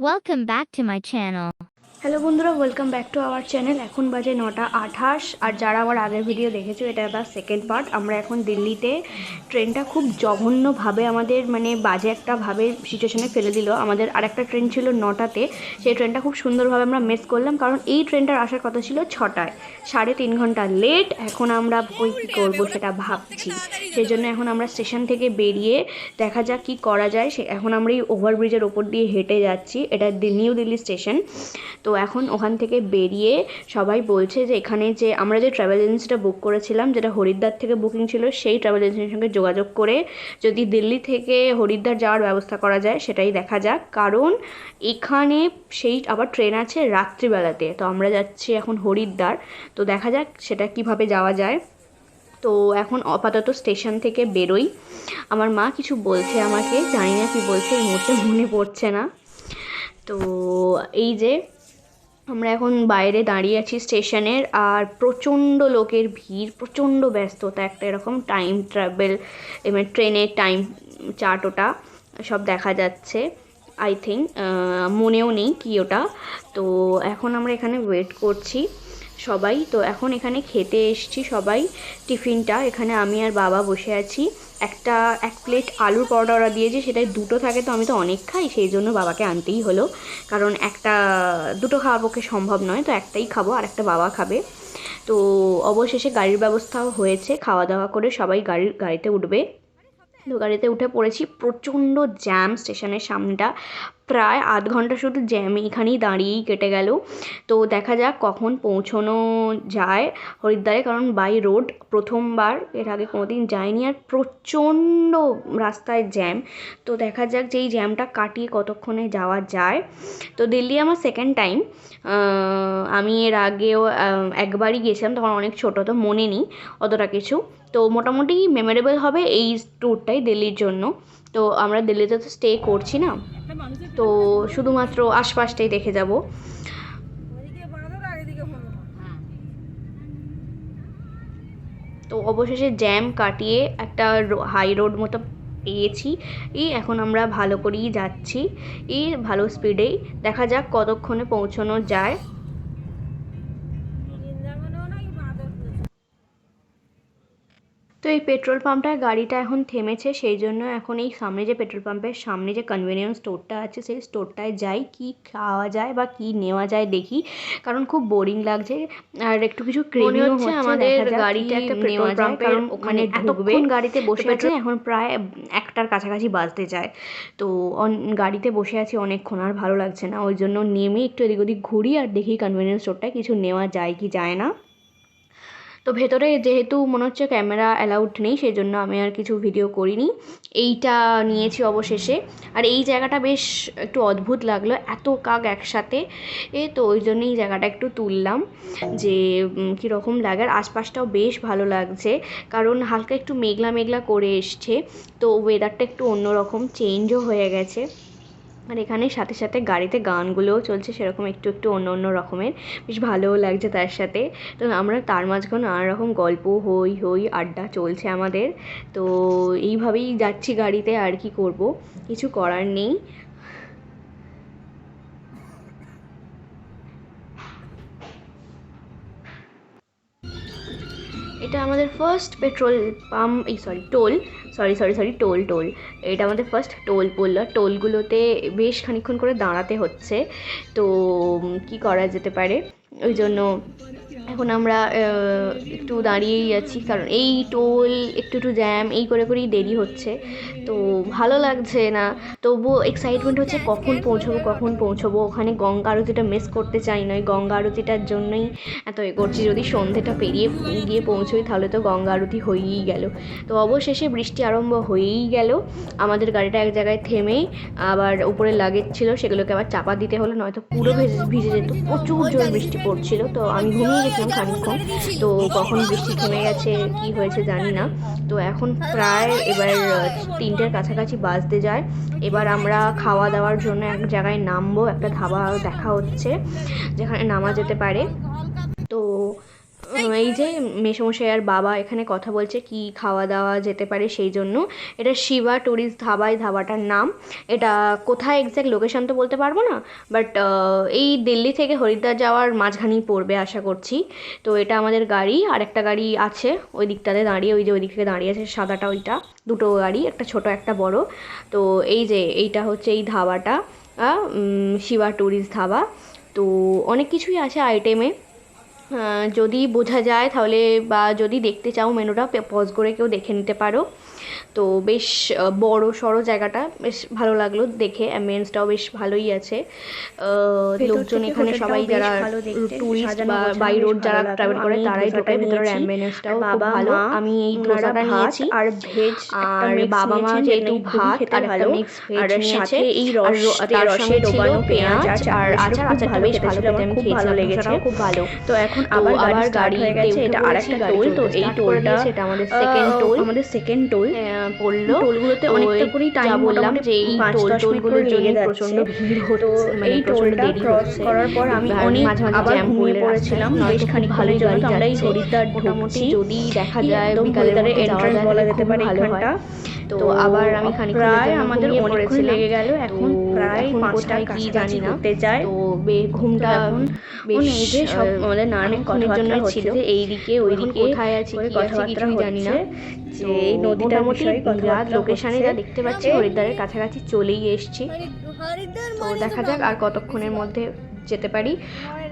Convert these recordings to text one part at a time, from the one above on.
Welcome back to my channel. Hello বন্ধুরা, welcome back to our channel. এখন বাজে 9:28। আর যারা আমার আগের ভিডিও দেখেছো, এটা তার সেকেন্ড পার্ট। আমরা এখন দিল্লিতে ট্রেনটা খুব জঘন্যভাবে আমাদের বাজে একটা ভাবে সিচুয়েশনে ফেলে দিল। আমাদের আরেকটা ট্রেন ছিল 9টাতে, সেই ট্রেনটা খুব সুন্দরভাবে আমরা মিস করলাম, কারণ এই ট্রেনটার আসার কথা ছিল 6টায়, 3.5 ঘন্টা লেট। এখন আমরা কী করবো সেটা ভাবছি। সেই জন্য এখন আমরা স্টেশন থেকে বেরিয়ে দেখা যাক কী করা যায়। এখন আমরা এই ওভারব্রিজের ওপর দিয়ে হেঁটে যাচ্ছি। এটা নিউ দিল্লি স্টেশন। তো এখন ওখান থেকে বেরিয়ে সবাই বলছে যে এখানে যে আমরা যে ট্রাভেল এজেন্সিটা বুক করেছিলাম, যেটা হরিদ্বার থেকে বুকিং ছিল, সেই ট্রাভেল এজেন্সির সঙ্গে যোগাযোগ করে যদি দিল্লি থেকে হরিদ্বার যাওয়ার ব্যবস্থা করা যায় সেটাই দেখা যাক। কারণ এখানে সেই আবার ট্রেন আছে রাত্রিবেলাতে। তো আমরা যাচ্ছি এখন হরিদ্বার, তো দেখা যাক সেটা কিভাবে যাওয়া যায়। তো এখন আপাতত স্টেশন থেকে বেরোই। আমার মা কিছু বলছে আমাকে, জানি না কি বলছে, এই মুহূর্তে মনে পড়ছে না। তো এই যে আমরা এখন বাইরে দাঁড়িয়ে আছি স্টেশনের, আর প্রচণ্ড লোকের ভিড়, প্রচণ্ড ব্যস্ততা। একটা এরকম টাইম ট্রাভেল ট্রেনের টাইম চার্ট, ওটা সব দেখা যাচ্ছে। আই থিঙ্ক মনেও নেই কি ওটা। তো এখন আমরা এখানে ওয়েট করছি সবাই। তো এখন এখানে খেতে এসছি সবাই টিফিনটা। এখানে আমি আর বাবা বসে আছি। এক প্লেট আলুর পরোটা ওরা দিয়েছে, সেটাই দুটো থাকে। তো আমি তো অনেক খাই, সেই জন্য বাবাকে আনতেই হলো, কারণ দুটো খাওয়ার পক্ষে সম্ভব নয়। তো একটাই খাবো, আর একটা বাবা খাবে। তো অবশেষে গাড়ির ব্যবস্থাও হয়েছে, খাওয়া দাওয়া করে সবাই গাড়িতে উঠবে। তো গাড়িতে উঠে পড়েছি। প্রচণ্ড জ্যাম স্টেশনের সামনেটা, প্রায় আধ ঘন্টা শুধু জ্যাম এখানেই দাঁড়িয়েই কেটে গেল। তো দেখা যাক কখন পৌঁছানো যায় হরিদ্বারে, কারণ বাই রোড প্রথমবার, এর আগে কোনোদিন যায়নি। আর প্রচণ্ড রাস্তায় জ্যাম। তো দেখা যাক যে এই জ্যামটা কাটিয়ে কতক্ষণে যাওয়া যায়। তো দিল্লি আমার সেকেন্ড টাইম। আমি এর আগেও একবারই গিয়েছিলাম, তখন অনেক ছোটো, তো মনে নেই অতটা কিছু। তো মোটামুটি মেমোরেবল হবে এই ট্যুরটাই দিল্লির জন্য। তো আমরা দিল্লিতে তো স্টে করছি না, তো শুধুমাত্র আশপাশটাই দেখে যাব। তো অবশেষে জ্যাম কাটিয়ে একটা হাই রোড মতো পেয়েছি। এখন আমরা ভালো করেই যাচ্ছি, ভালো স্পিডেই। দেখা যাক কতক্ষণে পৌঁছানো যায়। তো এই পেট্রোল পাম্পটায় গাড়িটা এখন থেমেছে, সেই জন্য এখন এই সামনে যে পেট্রোল পাম্পের সামনে যে কনভেনিয়েন্স স্টোরটা আছে, সেই স্টোরটায় যাই, কি খাওয়া যায় বা কি নেওয়া যায় দেখি, কারণ খুব বোরিং লাগছে। আর একটু কিছু ক্রেভিংও হচ্ছে। আমাদের গাড়িটা একটা পেট্রোল পাম্প, কারণ ওখানে এতক্ষণ গাড়িতে বসে আছে, এখন প্রায় 1টার কাছাকাছি বাজতে যায়। তো গাড়িতে বসে আছি অনেকক্ষণ, আর ভালো লাগছে না। ওই জন্য নেমে একটু এদিক ওদিক ঘুরি আর দেখি কনভেনিয়েন্স স্টোরটায় কিছু নেওয়া যায় কি যায় না। তো ভেতরে যেহেতু মনে হচ্ছে ক্যামেরা অ্যালাউড নেই, সেই জন্য আমি আর কিছু ভিডিও করিনি। এইটা নিয়েছি অবশেষে। আর এই জায়গাটা বেশ একটু অদ্ভুত লাগলো, এত কাক একসাথে। তো ওই জন্যই এই জায়গাটা একটু তুললাম, যে কীরকম লাগে। আর আশপাশটাও বেশ ভালো লাগছে, কারণ হালকা একটু মেঘলা মেঘলা করে এসছে। তো ওয়েদারটা একটু অন্যরকম, চেঞ্জও হয়ে গেছে। আর এখানে সাথে সাথে গাড়িতে গানগুলোও চলছে, সেরকম একটু একটু অন্য অন্য রকমের, বেশ ভালোও লাগছে তার সাথে। তো আমরা তার মাঝখানে নানা রকম গল্প, হই হই আড্ডা চলছে আমাদের। তো এইভাবেই যাচ্ছি গাড়িতে, আর কি করব, কিছু করার নেই। এটা আমাদের ফার্স্ট পেট্রোল পাম্প, টোল। এটা আমাদের ফার্স্ট টোল পড়ল। টোলগুলোতে বেশ খানিকক্ষণ করে দাঁড়াতে হচ্ছে। তো কি করা যেতে পারে, ওই জন্য এখন আমরা একটু দাঁড়িয়েই আছি, কারণ এই টোল একটু একটু জ্যাম, এই করে করেই দেরি হচ্ছে। তো ভালো লাগছে না, তবুও এক্সাইটমেন্ট হচ্ছে কখন পৌঁছবো। ওখানে গঙ্গা আরতিটা মিস করতে চাই না, ওই গঙ্গা আরতিটার জন্যই এত করছি। যদি সন্ধেটা পেরিয়ে গিয়ে পৌঁছোই, তাহলে তো গঙ্গা আরতি হয়েই গেল। তো অবশেষে বৃষ্টি আরম্ভ হয়েই গেল। আমাদের গাড়িটা এক জায়গায় থেমে, আবার উপরে লাগেজ ছিল সেগুলোকে আবার চাপা দিতে হলো, নয়তো পুরো ভিজে যেত। প্রচুর জোর বৃষ্টি পড়ছিল, তো আমি ঘুমিয়ে গেছিলাম খানিকক্ষণ। তো কখন বৃষ্টি থেমে গেছে, কি হয়েছে জানি না। তো এখন প্রায় এবার 3টের কাছাকাছি বাজতে যায়। এবার আমরা খাওয়া দাওয়ার জন্য এক জায়গায় নামবো, একটা ধাবা দেখা হচ্ছে যেখানে নামা যেতে পারে। তো এই যে মেসমশাই আর বাবা এখানে কথা বলছে কি খাওয়া দাওয়া যেতে পারে সেই জন্য। এটা শিবা ট্যুরিস্ট ধাবা, এই ধাবাটার নাম। এটা কোথায় এক্স্যাক্ট লোকেশন তো বলতে পারবো না, বাট এই দিল্লি থেকে হরিদ্বার যাওয়ার মাঝখানেই পড়বে আশা করছি। তো এটা আমাদের গাড়ি, আর একটা গাড়ি আছে ওই দিকটাতে দাঁড়িয়ে, ওই যে ওই দিক থেকে দাঁড়িয়ে আছে সাদাটা, ওইটা। দুটো গাড়ি, একটা ছোট একটা বড়। তো এই যে এইটা হচ্ছে এই ধাবাটা, শিবা ট্যুরিস্ট ধাবা। তো অনেক কিছুই আছে আইটেমে, যদি বোঝা যায় তাহলে, বা যদি দেখতে চাও মেনুটা পজ করে কেউ দেখে নিতে পারো। তো বেশ বড় সড়ো জায়গাটা, বেশ ভালো লাগলো দেখে, অ্যাম্বিয়েন্সটাও বেশ ভালোই আছে। লোকজন এখানে সবাই যারা ট্যুরিস্ট বা বাই রোড যারা ট্রাভেল করে তারাই ঢোকে ভেতরের, অ্যাম্বিয়েন্সটাও খুব ভালো। আমি এই ধোসাটা নিয়েছি, আর ভেজ আর বাবা মা যেহেতু ভাত আর একটা মিক্স ভেজ নিয়েছে, আর তার সঙ্গে ছিল পেঁয়াজ আর আচার। আচারটা বেশ ভালো খেতে, আমি খেয়েছিলাম, ধোসাটাও খুব ভালো। তো এখন আবার গাড়ি হয়ে গেছে, এটা আরেকটা টোল। তো এই টোলটা সেটা আমাদের সেকেন্ড টোল, পড়লো। টোলগুলোতে অনেকটা করেই টাইম, বললাম যে এই 5-10 টোলগুলোর জন্য লেগে প্রচন্ড যাচ্ছে। ভিড় তো হচ্ছে, এই টোলটা ক্রস করার পর আমি অনেক আবার ঘুমিয়ে পড়েছিলাম। বেশ খানিকক্ষণের জন্য তো আমরা এই হরিদ্বার ঢুকছি। যদি দেখা যায় একদম হরিদ্বারের এন্ট্রান্স বলা যেতে পারে এখানটা। তো আবার আমি প্রায় আমাদের অনেকক্ষণ লেগে গেল, এখন প্রায় 5টার কি কাছাকাছি জানি না করতে যায়। তো ঘুমটা এখন বেশ এই যে সব আমাদের নানান কথাবার্তা হচ্ছে যে এইদিকে ওইদিকে কোথায় আছি কি আছে কিছুই জানি না। যে এই নদীটার বিষয়ে কথাবার্তা লোকেশনে যা দেখতে পাচ্ছি হরিদ্বারের কাছাকাছি চলেই এসেছি। তো দেখা যাক আর কতক্ষণের মধ্যে যেতে পারি।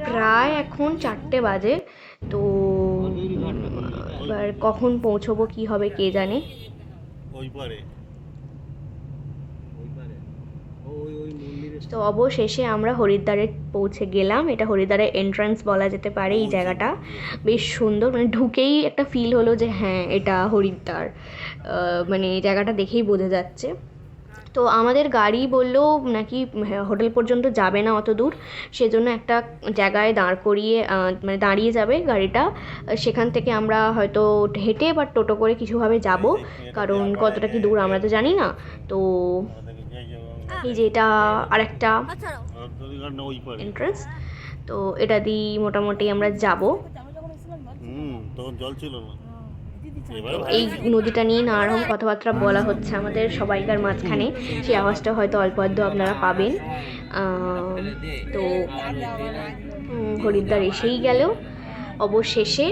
প্রায় এখন 4টে বাজে। তো এবার কখন পৌঁছবো কি হবে কে জানে। তো অবশেষে আমরা হরিদ্বারে পৌঁছে গেলাম। এটা হরিদ্বারের এন্ট্রান্স বলা যেতে পারে এই জায়গাটা। বেশ সুন্দর, মানে ঢুকেই একটা ফিল হলো যে হ্যাঁ এটা হরিদ্বার, মানে জায়গাটা দেখেই বোঝা যাচ্ছে। তো আমাদের গাড়ি বললো নাকি হোটেল পর্যন্ত যাবে না অত দূর, সেজন্য একটা জায়গায় দাঁড় করিয়ে মানে দাঁড়িয়ে যাবে গাড়িটা। সেখান থেকে আমরা হয়তো হেঁটে বা টোটো করে কিছুভাবে যাব, কারণ কতটা কি দূর আমরা তো জানি না। তো এই যে এটা আরেকটা এন্ট্রান্স, তো এটা দিয়ে মোটামুটি আমরা যাব। এই নদীটা নিয়ে নানা রকম কথাবার্তা বলা হচ্ছে আমাদের সবাইকার মাঝখানে, সেই আওয়াজটা হয়তো অল্প আধ আপনারা পাবেন। তো হরিদ্বার এসেই গেল অবশেষে,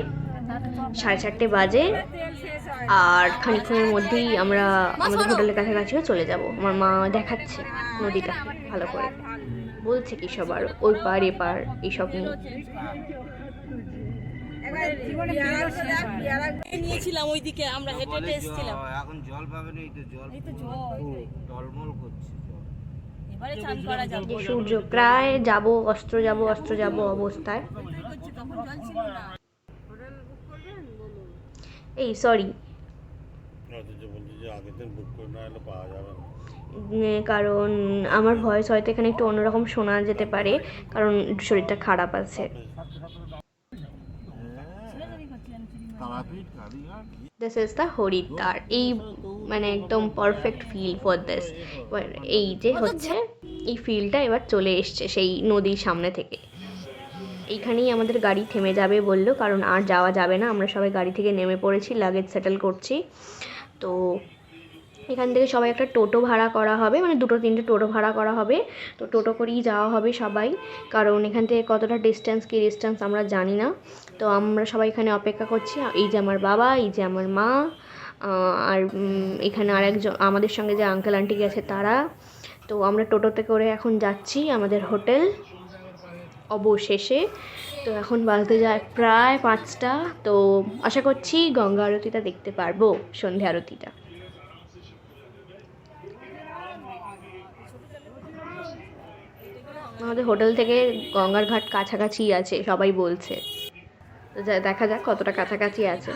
4:30 বাজে। আর খানিকক্ষণের মধ্যেই আমরা আমাদের হোটেলের কাছাকাছিও চলে যাব। আমার মা দেখাচ্ছে নদীটা ভালো করে, বলছে কি সব আর ওই পার এপার এইসব নিয়ে। নিয়েছিলাম ওইদিকে, আমরা হেঁটে হেঁটে এসেছিলাম। এখন জল পাবে না, এই তো জল টলমল করছে জল। এবারে চান করা যাবে। সূর্য প্রায় যাব, অস্ত্র যাব অবস্থায়। এই সরি, কারণ আমার ভয়েস হয়তো এখানে একটু অন্যরকম শোনা যেতে পারে, কারণ শরীরটা খারাপ আছে। This is the Haridwar. এই মানে একদম পারফেক্ট ফিল ফর দিস। এই যে হচ্ছে এই ফিলটা এবার চলে এসছে সেই নদীর সামনে থেকে। এইখানেই আমাদের গাড়ি থেমে যাবে বললো, কারণ আর যাওয়া যাবে না। আমরা সবাই গাড়ি থেকে নেমে পড়েছি, লাগেজ সেটেল করছি। তো এখান থেকে সবাই একটা টোটো ভাড়া করা হবে, মানে 2-3টে টোটো ভাড়া করা হবে। তো টোটো করেই যাওয়া হবে সবাই, কারণ এখান থেকে কতটা ডিস্টেন্স আমরা জানি না। তো আমরা সবাই এখানে অপেক্ষা করছি। এই যে আমার বাবা, এই যে আমার মা, আর এখানে আরেকজন আমাদের সঙ্গে যে আঙ্কেল আন্টি গেছে তারা। তো আমরা টোটোতে করে এখন যাচ্ছি আমাদের হোটেল অবশেষে। তো এখন বাজতে যায় প্রায় 5টা। তো আশা করছি গঙ্গা আরতিটা দেখতে পারবো, সন্ধ্যা আরতিটা। আমাদের হোটেল থেকে গঙ্গার ঘাট কাছাকাছি আছে সবাই বলছে, তো দেখা যাক কতটা কাছাকাছি আছে।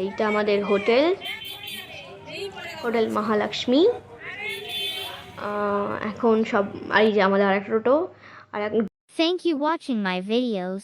এইটা আমাদের হোটেল মহালক্ষ্মী। এখন সব, এই যে আমাদের আরেকটা টোটো আর Thank you watching my videos.